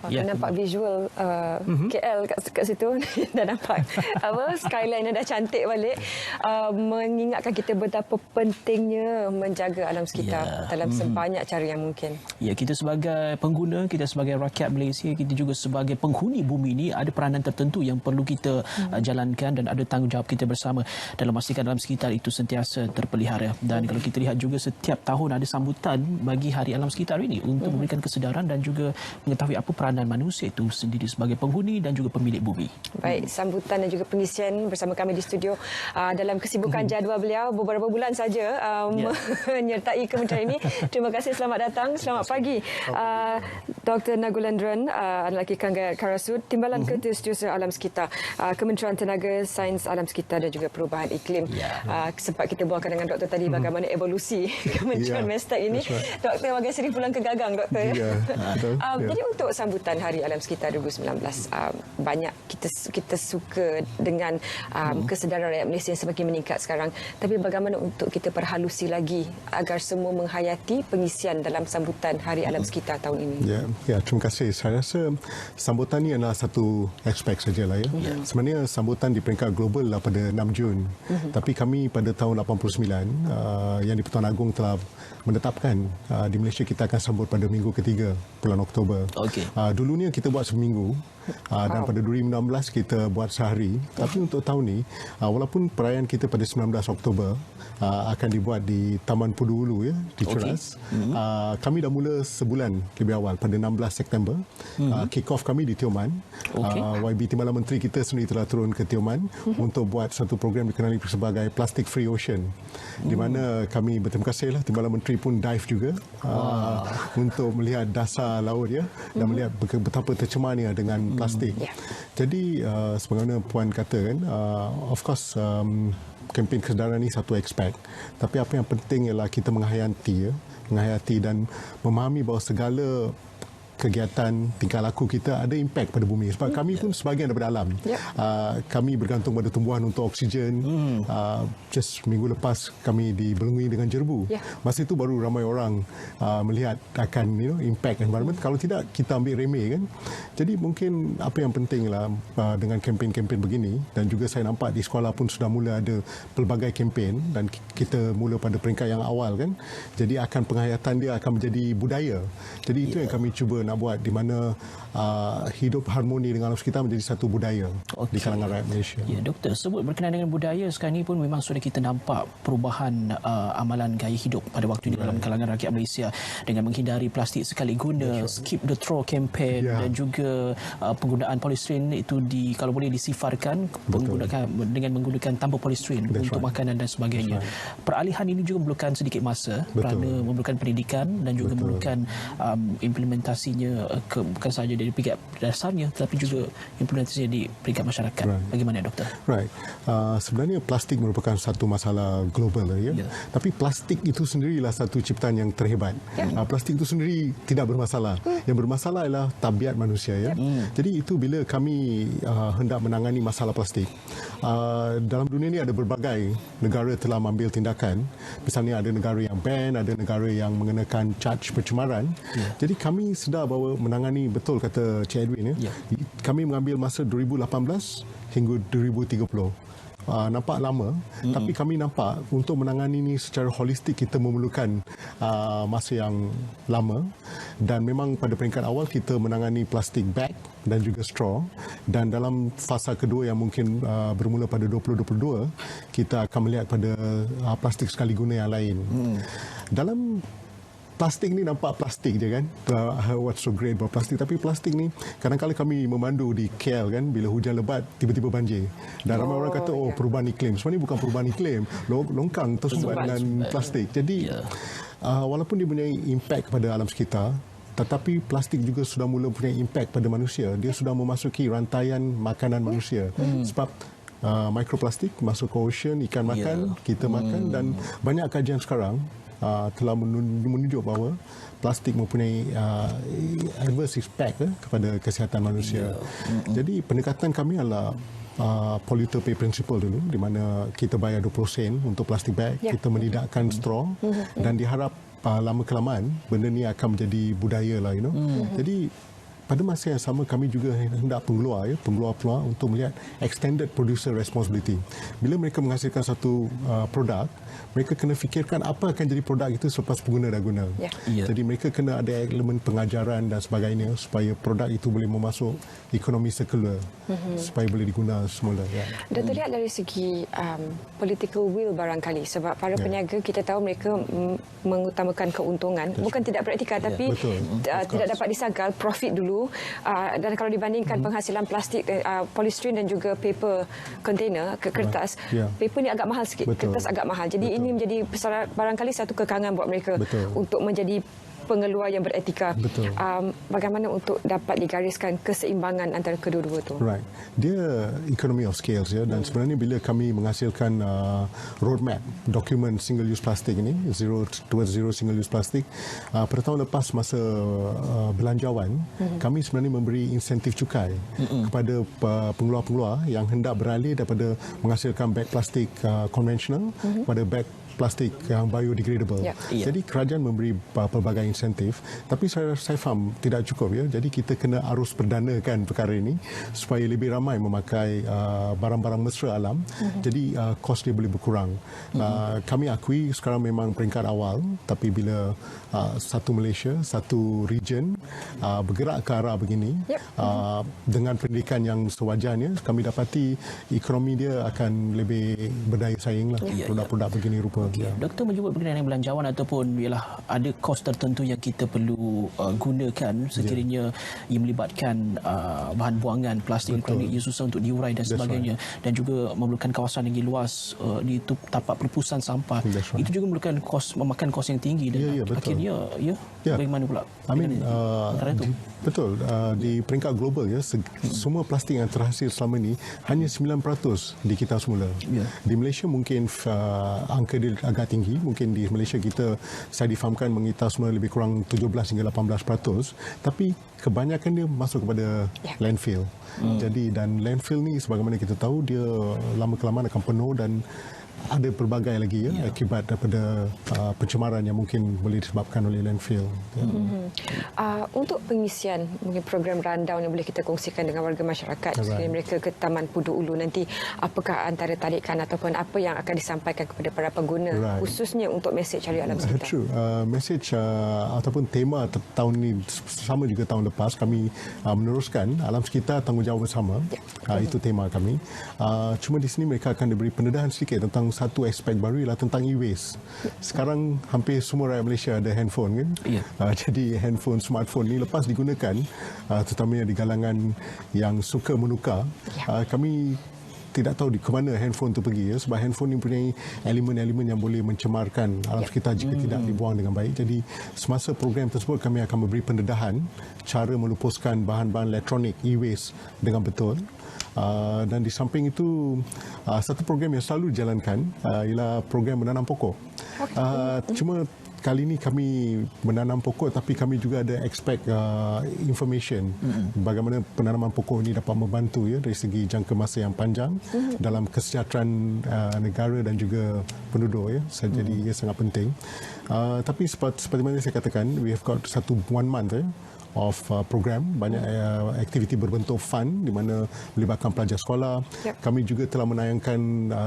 Nampak visual KL kat situ dah nampak skyline dah cantik balik, mengingatkan kita betapa pentingnya menjaga alam sekitar dalam sebanyak cara yang mungkin. Ya, kita sebagai pengguna, kita sebagai rakyat Malaysia, kita juga sebagai penghuni bumi ini ada peranan tertentu yang perlu kita jalankan dan ada tanggungjawab kita bersama dalam memastikan alam sekitar itu sentiasa terpelihara. Dan kalau kita lihat juga setiap tahun ada sambutan bagi Hari Alam Sekitar ini untuk memberikan kesedaran dan juga mengetahui apa peranan manusia itu sendiri sebagai penghuni dan juga pemilik bumi. Baik, sambutan dan juga pengisian bersama kami di studio dalam kesibukan jadual beliau beberapa bulan saja menyertai kementerian ini. Terima kasih, selamat datang, selamat pagi. Dr. Nagulendran adalah Kangga Karasud, Timbalan Ketua Setiausaha Alam Sekitar, Kementerian Tenaga, Sains Alam Sekitar dan juga Perubahan Iklim. Sempat kita bualkan dengan doktor tadi bagaimana evolusi Kementerian Mestek ini. Doktor bagi seri pulang ke gagang, doktor. Jadi untuk sambutan Hari Alam Sekitar 2019, banyak kita suka dengan kesedaran rakyat Malaysia yang semakin meningkat sekarang. Tapi bagaimana untuk kita perhalusi lagi agar semua menghayati pengisian dalam sambutan Hari Alam Sekitar tahun ini? Ya, terima kasih. Saya rasa sambutan ini adalah satu aspek sajalah ya. Sebenarnya sambutan di peringkat global lah pada 6 Jun. Tapi kami pada tahun 89 yang di-Pertuan Agong telah menetapkan di Malaysia kita akan sambut pada minggu ketiga bulan Oktober. Dulunya kita buat seminggu dan pada 2016 kita buat sehari. Tapi untuk tahun ni, walaupun perayaan kita pada 19 Oktober akan dibuat di Taman Pudu Ulu ya, di Ceras. Kami dah mula sebulan lebih awal pada 16 September. Kick off kami di Tioman. YB Timbalan Menteri kita sendiri telah turun ke Tioman untuk buat satu program dikenali sebagai Plastic Free Ocean. Di mana kami berterima kasihlah Timbalan Menteri pun dive juga untuk melihat dasar laut ya dan melihat betapa tercemarnya dengan plastik. Jadi sebagaimana Puan kata kan, of course kempen kesedaran ini satu aspek. Tapi apa yang penting ialah kita menghayati dan memahami bahawa segala kegiatan tingkah laku kita ada impak pada bumi sebab kami pun sebahagian daripada alam. Kami bergantung pada tumbuhan untuk oksigen. Just minggu lepas kami dibelengui dengan jerbu. Masa itu baru ramai orang melihat akan impact environment. Kalau tidak kita ambil remeh kan. Jadi mungkin apa yang pentinglah dengan kempen-kempen begini dan juga saya nampak di sekolah pun sudah mula ada pelbagai kempen dan kita mula pada peringkat yang awal kan. Jadi akan penghayatan dia akan menjadi budaya. Jadi itu yang kami cuba nak buat di mana hidup harmoni dengan alam sekitar menjadi satu budaya di kalangan rakyat Malaysia. Ya, doktor, sebut berkenaan dengan budaya sekarang ini pun memang sudah kita nampak perubahan amalan gaya hidup pada waktu ini dalam kalangan rakyat Malaysia dengan menghindari plastik sekali guna, skip the throw campaign dan juga penggunaan polistiren itu kalau boleh disifarkan dengan menggunakan tanpa polistiren untuk makanan dan sebagainya. Peralihan ini juga memerlukan sedikit masa kerana memerlukan pendidikan dan juga memerlukan implementasinya bukan sahaja dari peringkat dasarnya tetapi juga implementasinya di peringkat masyarakat. Bagaimana, doktor? Sebenarnya plastik merupakan satu masalah global ya. Tapi plastik itu sendirilah satu ciptaan yang terhebat. Plastik itu sendiri tidak bermasalah. Yang bermasalah adalah tabiat manusia ya. Jadi itu bila kami hendak menangani masalah plastik. Dalam dunia ini ada berbagai negara telah mengambil tindakan. Misalnya ada negara yang ban, ada negara yang mengenakan charge pencemaran. Jadi kami sedar bahawa menangani, betul kata Cik Edwin ya. Kami mengambil masa 2018 hingga 2030. Nampak lama, tapi kami nampak untuk menangani ini secara holistik kita memerlukan masa yang lama dan memang pada peringkat awal kita menangani plastik bag dan juga straw dan dalam fasa kedua yang mungkin bermula pada 2022 kita akan melihat pada plastik sekali guna yang lain. Dalam plastik ni nampak plastik je kan. What's so great about plastik? Tapi plastik ni kadang-kadang kami memandu di KL kan, bila hujan lebat tiba-tiba banjir. Dan ramai orang kata perubahan iklim. Sebenarnya bukan perubahan iklim, longkang tersumbat dengan plastik. Jadi walaupun dia punya impak kepada alam sekitar, tetapi plastik juga sudah mula punya impak pada manusia. Dia sudah memasuki rantaian makanan manusia. Sebab mikroplastik masuk ke ocean, ikan makan, kita makan dan banyak kajian sekarang telah menunjuk bahawa plastik mempunyai adverse impact kepada kesihatan manusia. Jadi pendekatan kami adalah polluter pay principle dulu, di mana kita bayar 20 sen untuk plastik bag, kita menidakkan straw dan diharap lama kelamaan benda ni akan menjadi budaya lah, Jadi pada masa yang sama kami juga hendak pengeluar untuk melihat extended producer responsibility. Bila mereka menghasilkan satu produk, mereka kena fikirkan apa akan jadi produk itu selepas pengguna dah guna. Jadi mereka kena ada elemen pengajaran dan sebagainya supaya produk itu boleh memasuk ekonomi sirkular supaya boleh diguna semula. Dato' lihat dari segi political will barangkali, sebab para peniaga kita tahu mereka mengutamakan keuntungan, bukan tidak beretika, tapi tidak dapat disangkal profit dulu, dan kalau dibandingkan penghasilan plastik, polystyrene dan juga paper container, kertas, paper ni agak mahal sikit, kertas agak mahal. Jadi ini menjadi barangkali satu kekangan buat mereka untuk menjadi pengeluar yang beretika. Bagaimana untuk dapat digariskan keseimbangan antara kedua-dua itu? Right. Dia economy of scales ya, dan sebenarnya bila kami menghasilkan roadmap dokumen single use plastik ini, zero single use plastik, pada tahun lepas masa belanjawan, kami sebenarnya memberi insentif cukai kepada pengeluar-pengeluar yang hendak beralih daripada menghasilkan beg plastik konvensional kepada beg plastik yang biodegradable. Jadi kerajaan memberi pelbagai insentif, tapi saya faham tidak cukup ya. Jadi kita kena arus perdanakan perkara ini supaya lebih ramai memakai barang-barang mesra alam. Jadi kos dia boleh berkurang. Kami akui sekarang memang peringkat awal, tapi bila satu Malaysia, satu region bergerak ke arah begini dengan pendidikan yang sewajarnya, kami dapati ekonomi dia akan lebih berdaya saing lah. Produk-produk begini rupa. Doktor menyebut berkenaan belanjawan ataupun ialah ada kos tertentu yang kita perlu gunakan sekiranya ia melibatkan bahan buangan plastik kerana ia susah untuk diurai dan sebagainya, dan juga memerlukan kawasan yang luas di tapak perpustakaan sampah. Itu juga memakan kos yang tinggi dan akhirnya bagaimana pula antara itu? Betul. Di peringkat global ya, semua plastik yang terhasil selama ini hanya 9% dikitar semula. Di Malaysia mungkin angka dia agak tinggi. Mungkin di Malaysia kita, saya difahamkan, mengitar semula lebih kurang 17 hingga 18%. Tapi kebanyakan dia masuk kepada landfill. Jadi, dan landfill ni sebagaimana kita tahu, dia lama-kelamaan akan penuh dan ada pelbagai lagi akibat daripada pencemaran yang mungkin boleh disebabkan oleh landfill. Untuk pengisian mungkin program rundown yang boleh kita kongsikan dengan warga masyarakat sekiranya mereka ke Taman Pudu Ulu nanti, apakah antara tarikan ataupun apa yang akan disampaikan kepada para pengguna khususnya untuk mesej Hari Alam Sekitar? True. Mesej ataupun tema tahun ini sama juga tahun lepas, kami meneruskan Alam Sekitar Tanggungjawab Bersama. Itu tema kami. Cuma di sini mereka akan diberi pendedahan sedikit tentang satu aspek baru, ialah tentang e-waste. Sekarang hampir semua rakyat Malaysia ada handphone kan. Jadi handphone, smartphone ni lepas digunakan, terutamanya di kalangan yang suka menukar, kami tidak tahu ke mana handphone itu pergi ya, sebab handphone ini mempunyai elemen-elemen yang boleh mencemarkan alam sekitar jika tidak dibuang dengan baik. Jadi semasa program tersebut kami akan memberi pendedahan cara melupuskan bahan-bahan elektronik e-waste dengan betul. Dan di samping itu, satu program yang selalu dijalankan ialah program menanam pokok. Cuma kali ini kami menanam pokok, tapi kami juga ada expect information bagaimana penanaman pokok ini dapat membantu ya dari segi jangka masa yang panjang dalam kesejahteraan negara dan juga penduduk ya. Jadi ia sangat penting. Tapi seperti mana saya katakan, we have got satu 1 month of program, banyak aktiviti berbentuk fun di mana melibatkan pelajar sekolah. Kami juga telah menayangkan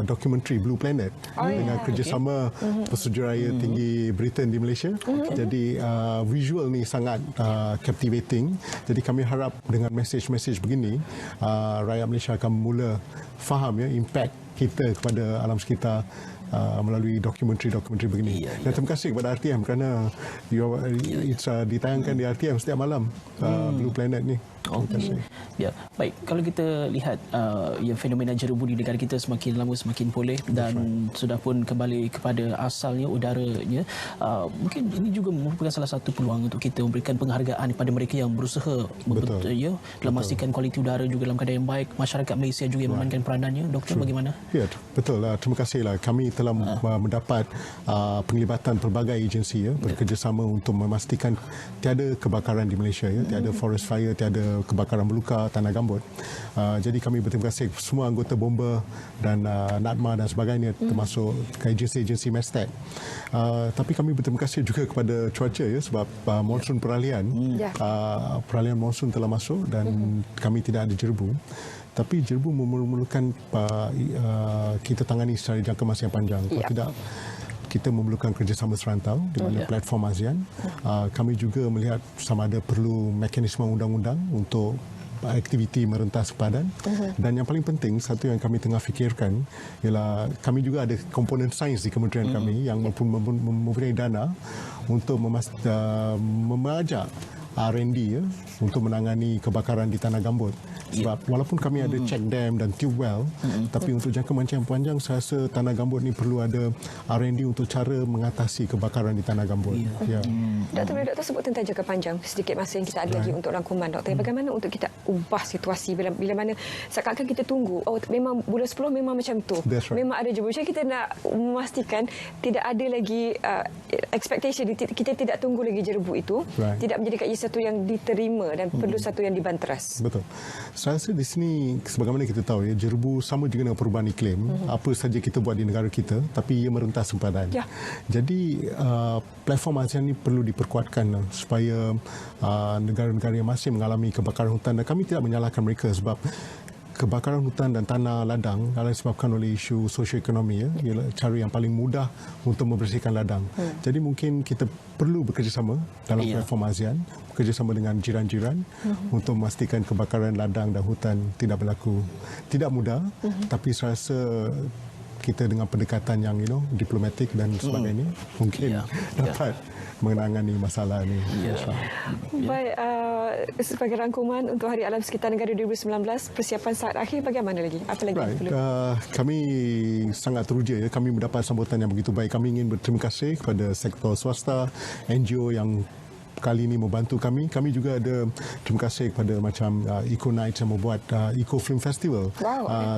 dokumentari Blue Planet dengan kerjasama Pesuruhjaya Tinggi Britain di Malaysia. Jadi visual ni sangat captivating. Jadi kami harap dengan mesej-mesej begini, rakyat Malaysia akan mula faham ya impact kita kepada alam sekitar melalui dokumentari begini. Dan terima kasih kepada RTM kerana ditayangkan di RTM setiap malam Blue Planet ni. Ya, baik. Kalau kita lihat fenomena jerebu di negara kita semakin lama semakin pulih dan sudah pun kembali kepada asalnya, udaranya, mungkin ini juga merupakan salah satu peluang untuk kita memberikan penghargaan kepada mereka yang berusaha dalam memastikan kualiti udara juga dalam keadaan yang baik. Masyarakat Malaysia juga yang memainkan peranannya. Doktor, bagaimana? Ya, betul lah. Terima kasihlah. Kami telah mendapat penglibatan pelbagai agensi bekerjasama untuk memastikan tiada kebakaran di Malaysia, tiada forest fire, tiada kebakaran belukar tanah gambut. Jadi kami berterima kasih semua anggota bomba dan NADMA dan sebagainya, termasuk agensi-agensi Mestek. Tapi kami berterima kasih juga kepada cuaca sebab monsun peralihan monsun telah masuk dan kami tidak ada jerebu. Tapi jerebu memerlukan kita tangani secara jangka masa yang panjang. Kalau tidak, kita memerlukan kerjasama serantau di mana platform ASEAN. Kami juga melihat sama ada perlu mekanisme undang-undang untuk aktiviti merentas sempadan. Dan yang paling penting, satu yang kami tengah fikirkan ialah kami juga ada komponen sains di kementerian kami yang mempunyai dana untuk memajak R&D untuk menangani kebakaran di tanah gambut. Sebab walaupun kami ada check dam dan tube well, tapi untuk jangka masa yang panjang saya rasa tanah gambut ni perlu ada R&D untuk cara mengatasi kebakaran di tanah gambut. Doktor sebut tentang jangka panjang, sedikit masa yang kita ada lagi untuk rangkuman, Doktor. Bagaimana untuk kita ubah situasi bila mana seakan-akan kita tunggu, memang bulan 10 memang macam tu. Memang ada jebu. Jadi kita nak memastikan tidak ada lagi expectation, kita tidak tunggu lagi jerebu itu, tidak menjadikan ia satu yang diterima dan perlu satu yang dibanteras. Betul. Saya rasa di sini sebagaimana kita tahu jerebu sama juga dengan perubahan iklim. Apa saja kita buat di negara kita, tapi ia merentas sempadan. Jadi platform ASEAN ini perlu diperkuatkan supaya negara-negara yang masih mengalami kebakaran hutan, dan kami tidak menyalahkan mereka sebab kebakaran hutan dan tanah ladang adalah disebabkan oleh isu sosioekonomi, ialah cara yang paling mudah untuk membersihkan ladang. Jadi mungkin kita perlu bekerjasama dalam platform ASEAN, bekerjasama dengan jiran-jiran untuk memastikan kebakaran ladang dan hutan tidak berlaku. Tidak mudah, tapi saya rasa kita dengan pendekatan yang diplomatik dan sebagainya mungkin dapat menangani masalah ini. Baik, sebagai rangkuman untuk Hari Alam Sekitar Negara 2019, persiapan saat akhir bagaimana lagi? Apa lagi yang perlu? Kami sangat teruja kami mendapat sambutan yang begitu baik. Kami ingin berterima kasih kepada sektor swasta, NGO yang kali ini membantu kami. Kami juga ada terima kasih kepada macam Eco Nights yang membuat Eco Film Festival.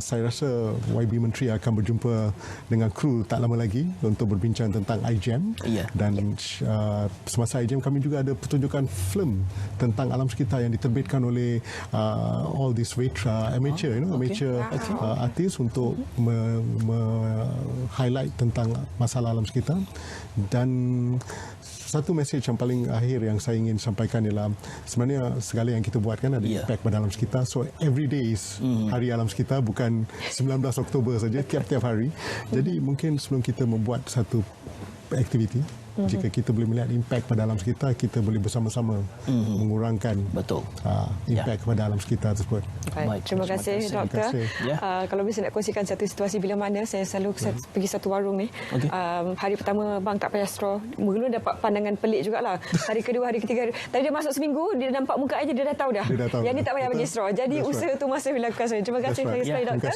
Saya rasa YB Menteri akan berjumpa dengan kru tak lama lagi untuk berbincang tentang iGEM. Dan semasa iGEM kami juga ada pertunjukan film tentang alam sekitar yang diterbitkan oleh all these amateur artis untuk highlight tentang masalah alam sekitar. Dan satu mesej yang paling akhir yang saya ingin sampaikan ialah sebenarnya segala yang kita buat kan ada impact pada alam sekitar. So every day is Hari Alam Sekitar, bukan 19 Oktober saja, tiap-tiap hari. Jadi mungkin sebelum kita membuat satu aktiviti, jika kita boleh melihat impact pada alam sekitar, kita boleh bersama-sama mengurangkan impact kepada alam sekitar tersebut. Baik. Terima kasih, Doktor. Kalau bisa nak kongsikan satu situasi bila mana saya selalu pergi satu warung ni. Hari pertama bang tak payah straw. Mula dapat pandangan pelik jugalah. Hari kedua, hari ketiga. Tapi dia masuk seminggu, dia nampak muka aja dia dah tahu dah. Yang ni tak payah bagi straw. Jadi usaha tu masih dilakukan. Terima kasih sekali, Doktor.